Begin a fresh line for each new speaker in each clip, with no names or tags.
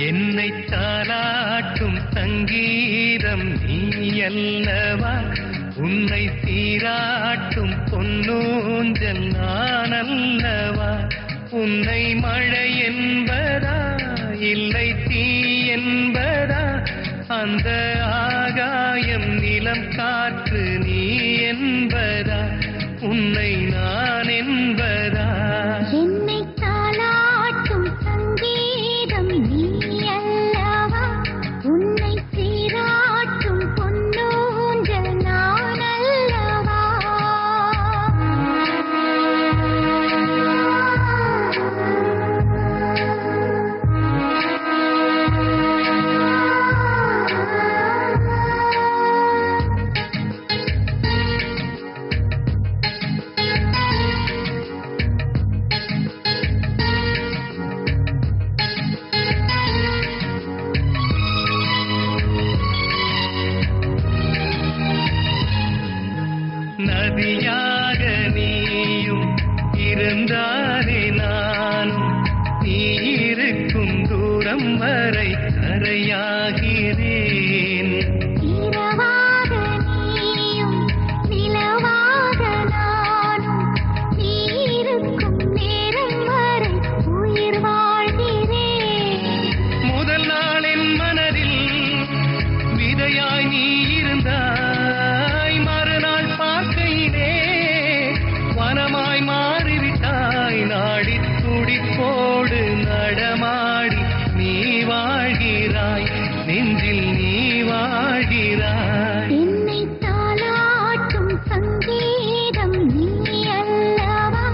என்னை தாலாட்டும் சங்கீதம் நீ அல்லவா, உன்னை சீராட்டும் பொன்னூஞ்சல் நான் அல்லவா. உன்னை மழை என்பதா இல்லை தீ என்பதா, அந்த ஆகாயம் நிலம் காற்று நீ என்பதா, உன்னை நான் என்பதா.
என்னை தாலாட்டும் சங்கீதம் நீ அல்லவா, உன்னை சீராட்டும் பொன்னூஞ்சல் நான் அல்லவா.
நதியாக நீயும் இருந்தாலே நானும், நீ இருக்கும் தூரம் வரை கரையாகிறேன்.
இரவாக நீயும் நிலவாக நானும், நீ இருக்கும் நேரம் வரை உயிர் வாழ்கிறேன்.
முதல் நாள் என் மனதில் விதையாய் நீ இருந்தாய், மறுநாள் பார்க்கையிலே வனமாய் மாறிவிட்டாய். நாடி துடிப்போடு நடமாடி நீ வாழ்கிறாய், நெஞ்சில் நீ வாழ்கிறாய்.
என்னை தாலாட்டும் சங்கீதம் நீ அல்லவா,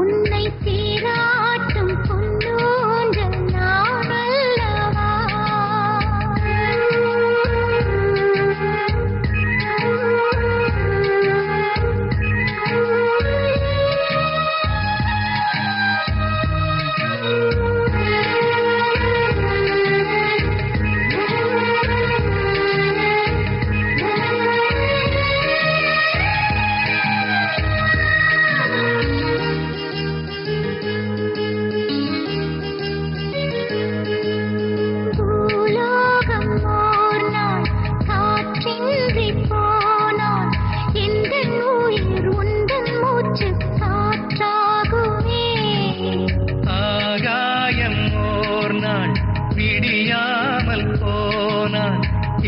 உன்னை சீராட்டும் பொன்னூஞ்சல் நான் அல்லவா. பூலோகம் ஓர் நாள் காற்றின்றி போனால், எந்தன் உயிர் உந்தன் மூச்சு காற்றாகுமே.
ஆகாயம் ஓர் நாள் விடியாமல் போனான்,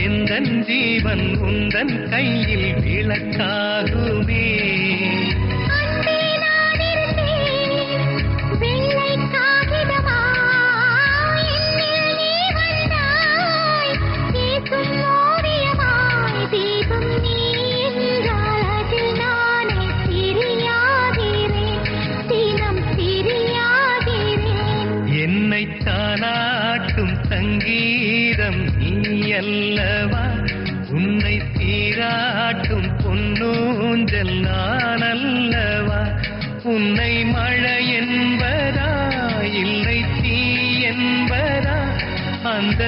எந்தன் ஜீவன் உந்தன் கையில் விளக்காகுமே.
அன்பே நான் இருந்தேன் வெள்ளை காகிதமாய், என்னில் நீ வந்தாய் பேசும் ஓவியமாய். தீபம் நீ என்றால் அதில் நானே பிரியாகிறேன், தினம் பிரியாகிறேன்.
என்னை தாலாட்டும் சங்கீதம் நீ அல்லவா, உன்னை சீராட்டும் பொன்னூஞ்சல் நான் அல்லவா. உன்னை மழை என்பதா இல்லை தீ என்பதா, அந்த